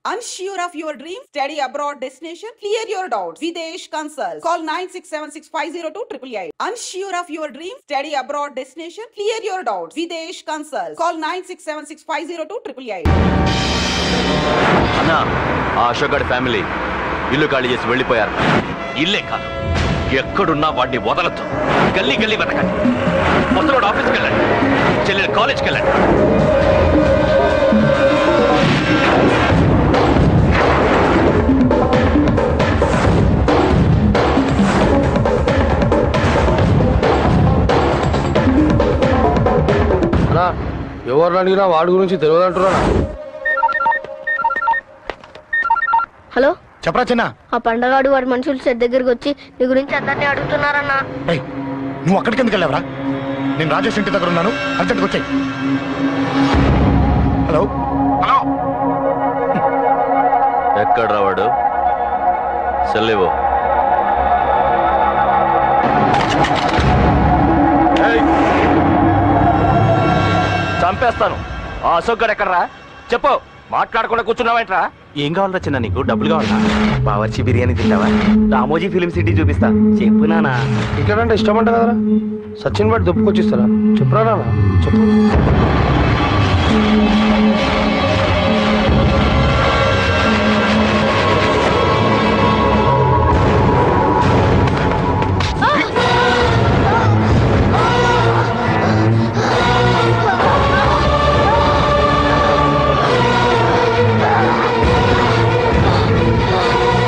Unsure of your dream? Study abroad destination? Clear your doubts. Videsh Consult. Call 9676502888. Unsure of your dream? Study abroad destination? Clear your doubts. Videsh Consult. Call 9676502888. అన్నా ఆ అశోక్ గారి family ఇల్లు ఖాళీ చేసి వెళ్ళిపోయారు. ఇల్లే కాదు ఎక్కడున్నా వాడిని వదలొద్దు. గల్లీ గల్లీ వెతకండి. ముసలోడు ఆఫీస్కి వెళ్ళండి, చెల్లెలు కాలేజ్కి వెళ్ళండి. ఎవరు అడిగినా వాడి గురించి తెలియదు అంటున్నా. హలో చెప్పరా చిన్న. ఆ పండగాడు వాడి మనుషులు సెట్ దగ్గరికి వచ్చి నీ గురించి అందరినీ అడుగుతున్నారన్నా. నువ్వు అక్కడికి ఎందుకు వెళ్ళావరా? నేను రాజేష్ ఇంటి దగ్గర ఉన్నాను, అర్జెంట్గా వచ్చాయి. హలో హలో ఎక్కడ రావాడు? సెల్లేవో చంపేస్తాను. ఆ అశోక్ గారు ఎక్కడరా? చెప్పు. మాట్లాడకుండా కూర్చున్నావేంట్రా? ఏం కావాలరా చిన్న? నీకు డబ్బులు కావాలా? బావర్చి బిర్యానీ తింటావా? రామోజీ ఫిలిం సిటీ చూపిస్తా. చెప్పు నానా. ఇక్కడంటే ఇష్టం అంట కదరా. సచిన్ బట్టి దుప్పుకొచ్చిస్తారా? చెప్పురా నాన్న, చెప్పు.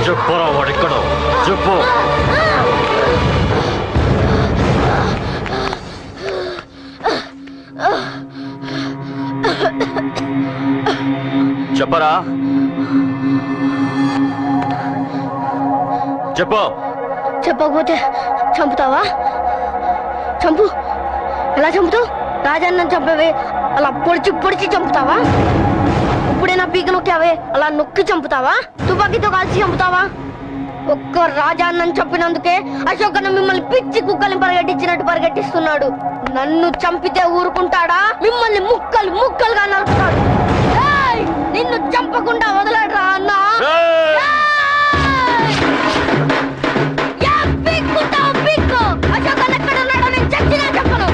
చెప్పురా వాడెక్కడో చెప్పు. చెప్పరా, చెప్పు. చెప్పకపోతే చంపుతావా? చంపు. ఎలా చంపుతావు? రాజాన్నం చంపవే అలా పొడిచి పొడిచి చంపుతావా? ఇప్పుడైనా పీక నొక్కావే అలా నొక్కి చంపుతావా? తుపాకీతో కాల్చి చంపుతావా? ఒక్క రాజాన్నం చంపినందుకే అశోక్ అన్న మిమ్మల్ని పిచ్చి కుక్కల్ని పరిగెట్టించినట్టు పరిగెట్టిస్తున్నాడు. నన్ను చంపితే ఊరుకుంటాడా? మిమ్మల్ని ముక్కలు ముక్కలుగా నరుకుతాడు. నిన్ను చంపకుండా వదలడరా అన్నా. అశోక్ అన్న ఎక్కడ ఉన్నాడో నేను చచ్చినా చెప్పను.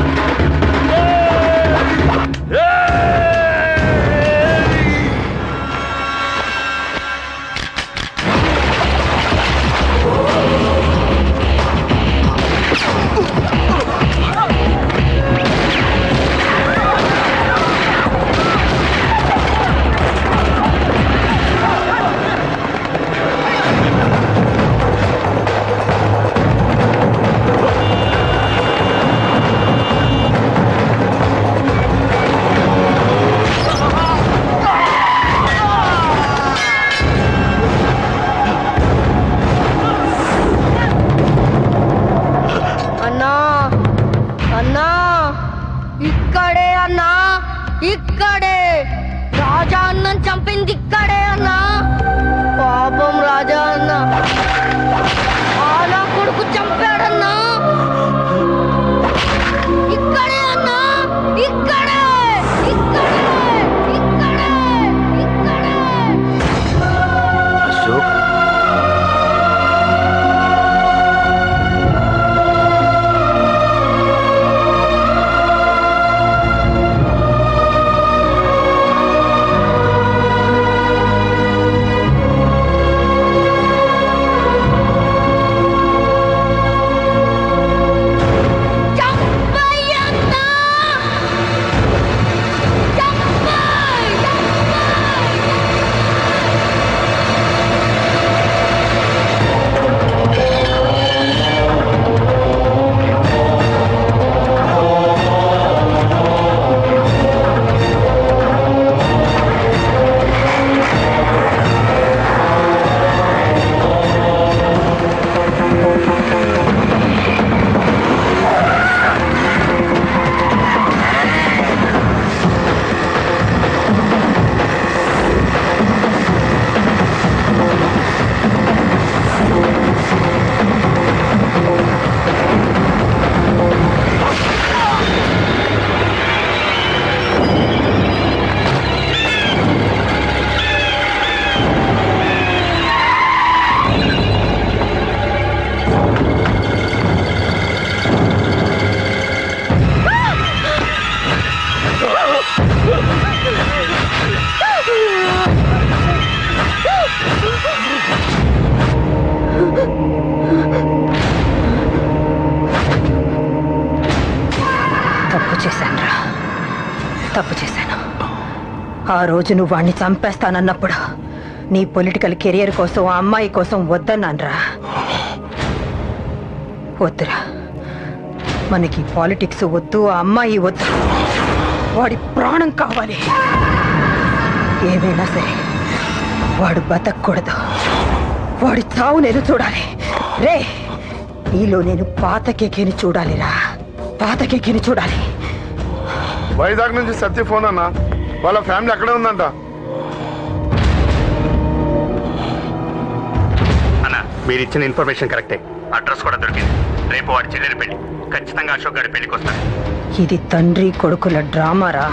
ఆ రోజు నువ్వు వాణ్ణి చంపేస్తానన్నప్పుడు నీ పొలిటికల్ కెరియర్ కోసం ఆ అమ్మాయి కోసం వద్దన్నాన్రా. వద్దురా, మనకి పాలిటిక్స్ వద్దు, ఆ అమ్మాయి వద్దు, వాడి ప్రాణం కావాలి. ఏమైనా సరే వాడు బతకూడదు, వాడి చావు నేను చూడాలి. రే, నీలో నేను పాత కేకేని చూడాలిరా, పాత కేకేని చూడాలి. వైజాగ్ నుంచి సత్య ఫోన్ అన్న, వాళ్ళ ఫ్యామిలీ అక్కడే ఉందంట. అన్న, మీరు ఇచ్చిన ఇన్ఫర్మేషన్ కరెక్టే. అడ్రస్ కూడా దొరికింది. రేపు వాడి చెల్లెలి పెళ్లి. ఖచ్చితంగా అశోక్ గారి పెళ్లికి వస్తాడు. ఇది తండ్రి కొడుకుల డ్రామారా.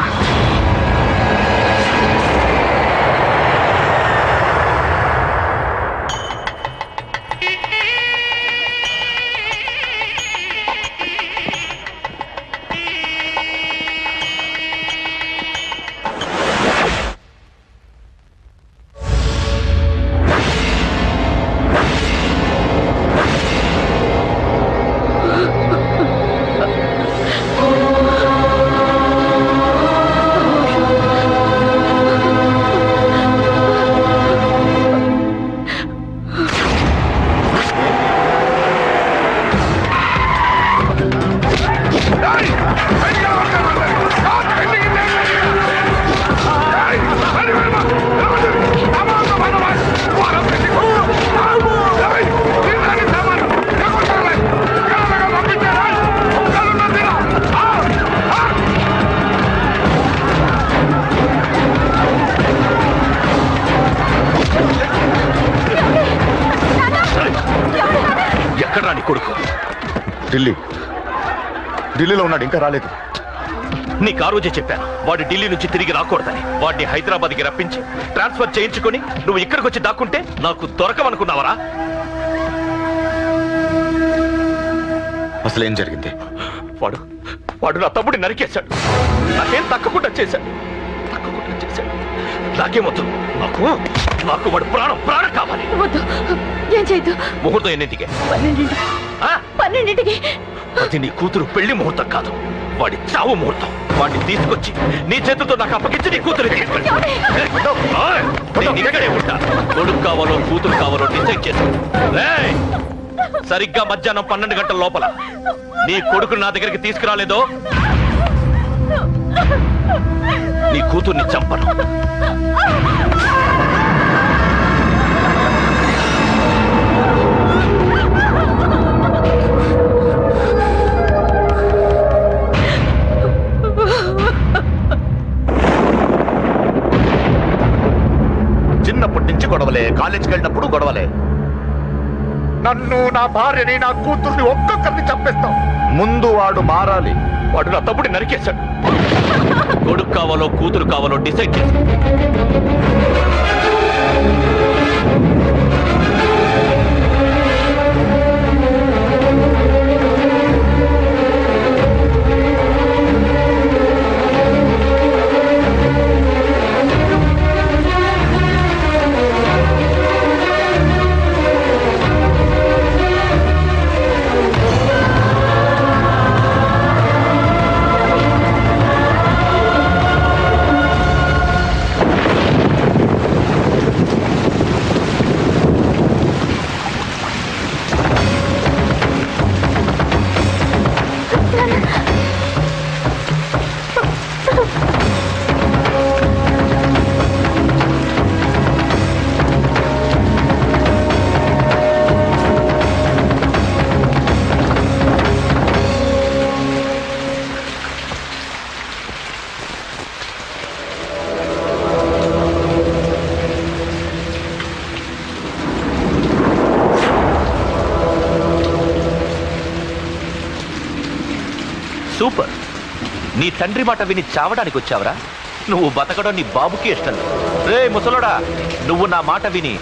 ఢిల్లీలో ఉన్నాడు, ఇంకా రాలేదు. నీకు ఆ రోజే చెప్పాను వాడు ఢిల్లీ నుంచి తిరిగి రాకూడదని. వాడిని హైదరాబాద్కి రప్పించి ట్రాన్స్ఫర్ చేయించుకొని నువ్వు ఇక్కడికి వచ్చి దాక్కుంటే నాకు దొరకమనుకున్నావరా? అసలు ఏం జరిగింది? వాడు నా తమ్ముడిని నరికేశాడు. నాకేం తక్కకుండా చేశాడు. నాకేమొద్దు, నాకు వాడు ప్రాణం కావాలి. ఏం చేయద్దు. ముహూర్తం ఎన్నింటికి? 12ంటికి. అది నీ కూతురు పెళ్లి ముహూర్తం కాదు, వాడి చావు ముహూర్తం. వాడిని తీసుకొచ్చి నీ చేతులతో నాకు అప్పగించి నీ కూతురు ఇక్కడే ఉంటా. కొడుకు కావాలో కూతురు కావాలో డిసైడ్ చేసి సరిగ్గా మధ్యాహ్నం 12 గంటల లోపల నీ కొడుకుని నా దగ్గరికి తీసుకురాలేదో నీ కూతుర్ని చంపను. చిన్నప్పటి నుంచి గొడవలే, కాలేజీకి వెళ్ళినప్పుడు గొడవలే. నన్ను, నా భార్యని, నా కూతుర్ని ఒక్కొక్కరిని చంపేస్తాం. ముందు వాడు మారాలి. వాడు నా తమ్ముడిని నరికేశాడు. కొడుకు కావాలో కూతురు కావాలో డిసైడ్ చేసి సూపర్. నీ తండ్రి మాట విని చావడానికి వచ్చావరా? నువ్వు బతకడం నీ బాబుకి ఇష్టం. రే ముసలోడా, నువ్వు నా మాట విని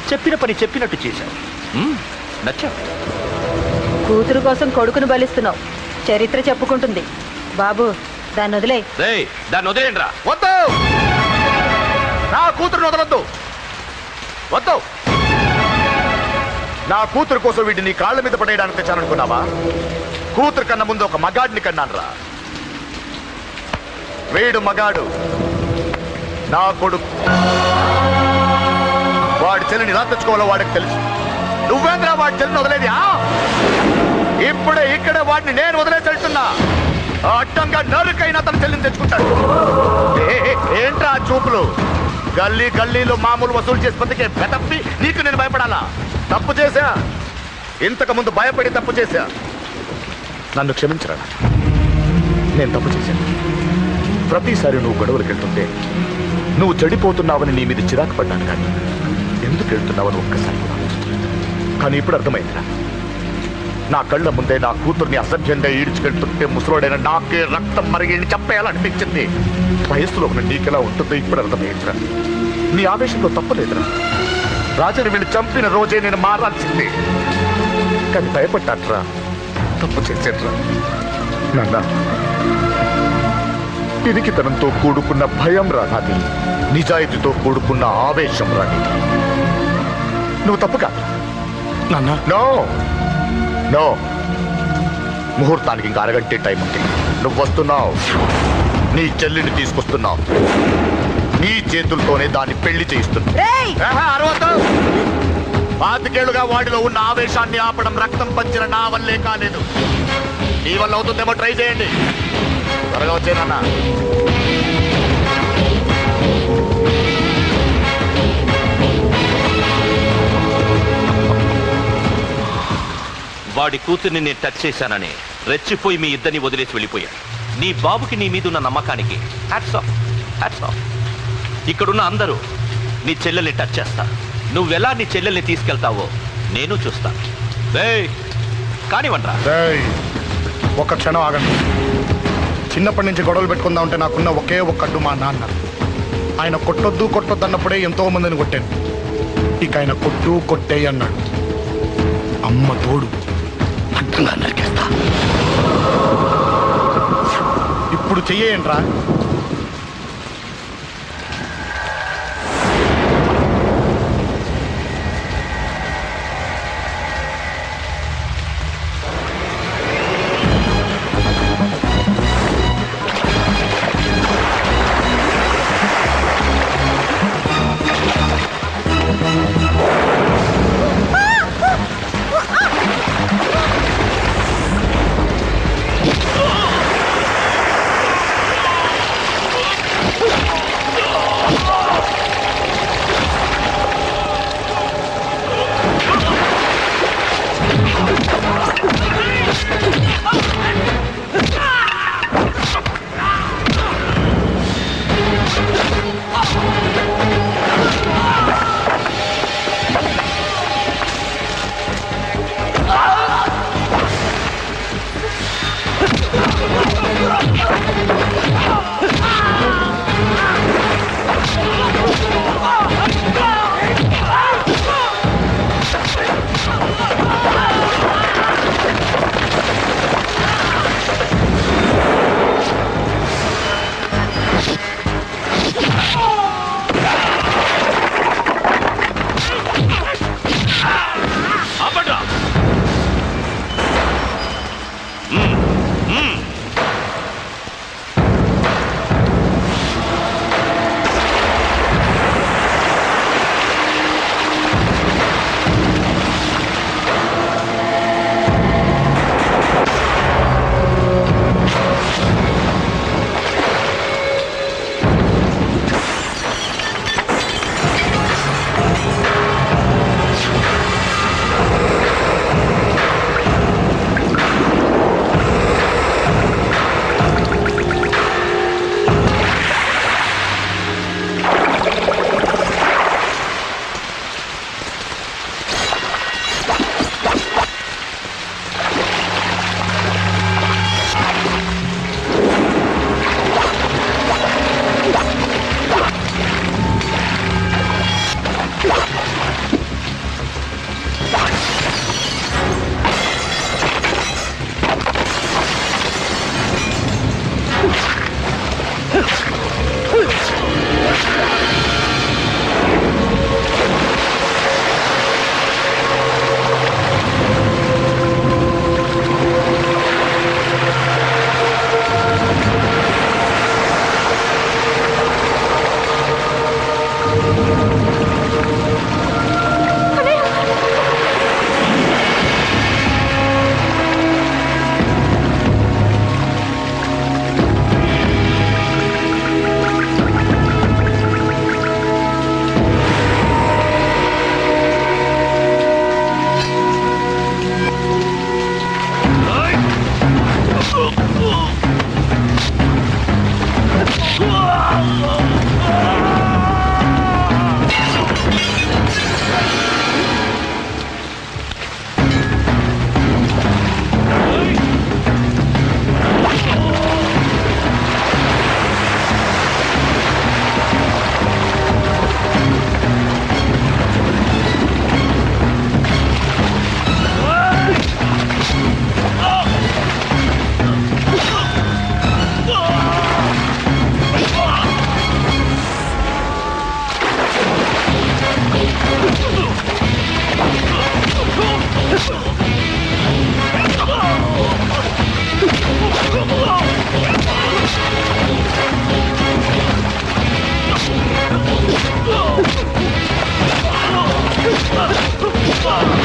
చెప్పిన పని చెప్పినట్టు చేశావు. నచ్చా. కూతురు కోసం కొడుకును బలిస్తున్నావు. చరిత్ర చెప్పుకుంటుంది. బాబు, దాన్ని వదిలే. దాన్ని వదిలేండి రా. వద్దు, నా కూతురుని వదలొద్దు. వద్దు. నా కూతురు కోసం వీటిని కాళ్ళ మీద పడేయడానికి తెచ్చాననుకున్నావా? కూతురు కన్నా ముందు ఒక మగాడిని కన్నాను రా. వీడు మగాడు. నా కొడుకు. వాడి చెల్లిని ఎలా తెచ్చుకోవాలో వాడికి తెలుసు. నువ్వేంద్రా వాడి చెల్లిని వదిలేది? ఇప్పుడే ఇక్కడే వాడిని నేను వదిలేసి వెళ్తున్నా. అడ్డంగా నరుకైనా తన చెల్లిని తెచ్చుకుంటాడు. ఏంట్రా చూపులు? గల్లీ గల్లీలో మామూలు వసూలు చేసి బతికే బెతప్పి నీకు నేను భయపడాలా? తప్పు చేశా, ఇంతకు ముందు భయపడి తప్పు చేశా. నన్ను క్షమించరా. నేను తప్పు చేశాను. ప్రతిసారి నువ్వు గొడవలకు వెళ్తుంటే నువ్వు చెడిపోతున్నావని నీ మీద చిరాకు పడ్డాను. కానీ ఎందుకు వెళ్తున్నావని ఒక్కసారి కూడా ఆలోచించలేదు. కానీ ఇప్పుడు అర్థమైందిరా. నా కళ్ళ ముందే నా కూతుర్ని అసభ్యంగా ఈడ్చుకెళ్తుంటే ముసలోడైన నాకే రక్తం మరిగి చెప్పేయాలనిపించింది. వయస్సులో ఉన్న నీకెలా ఉంటుందో ఇప్పుడు అర్థమైందిరా. నీ ఆవేశంలో తప్పలేదురా. రాజని వీళ్ళు చంపిన రోజే నేను మారాల్సిందే. కానీ భయపడ్డాట్రా, తప్పు చేసేట్రా. నాన్న, పిరికితనంతో కూడుకున్న భయం రా నాది, నిజాయితీతో కూడుకున్న ఆవేశం రా నీది. నువ్వు తప్పు కాదు నాన్న. నో నో, ముహూర్తానికి ఇంకా అరగంటే టైం ఉంది. నువ్వు వస్తున్నావు, నీ చెల్లిని తీసుకొస్తున్నావు. నీ చేతులతోనే దాన్ని పెళ్లి చేయిస్తున్నావు. 25 ఏళ్లుగా వాడిలో ఉన్న ఆవేశాన్ని ఆపడం రక్తం పంచిన నా వల్లే కాలేదు. నీ వల్ల అవుతుందేమో ట్రై చేయండి. త్వరగా వచ్చేనన్నా. వాడి కూతుర్ని నేను టచ్ చేశానని రెచ్చిపోయి మీ ఇద్దరిని వదిలేసి వెళ్ళిపోయాను. నీ బాబుకి నీ మీద ఉన్న నమ్మకానికి హ్యాట్స్ ఆఫ్, హ్యాట్స్ ఆఫ్. ఇక్కడున్న అందరూ నీ చెల్లెల్ని టచ్ చేస్తారు. నువ్వెలా నీ చెల్లెల్ని తీసుకెళ్తావో నేను చూస్తాను. కానివ్వండ్రా. ఒక్క క్షణం ఆగండి. చిన్నప్పటి నుంచి గొడవలు పెట్టుకుందాం అంటే నాకున్న ఒకే ఒక్క అడ్డు మా నాన్న. ఆయన కొట్టొద్దు అన్నప్పుడే ఎంతో మందిని కొట్టాను. ఇక ఆయన కొట్టు కొట్టే అన్నాడు. అమ్మ తోడు అడ్డంగా నరికేస్తా. ఇప్పుడు చెయ్యేంట్రా? Come on.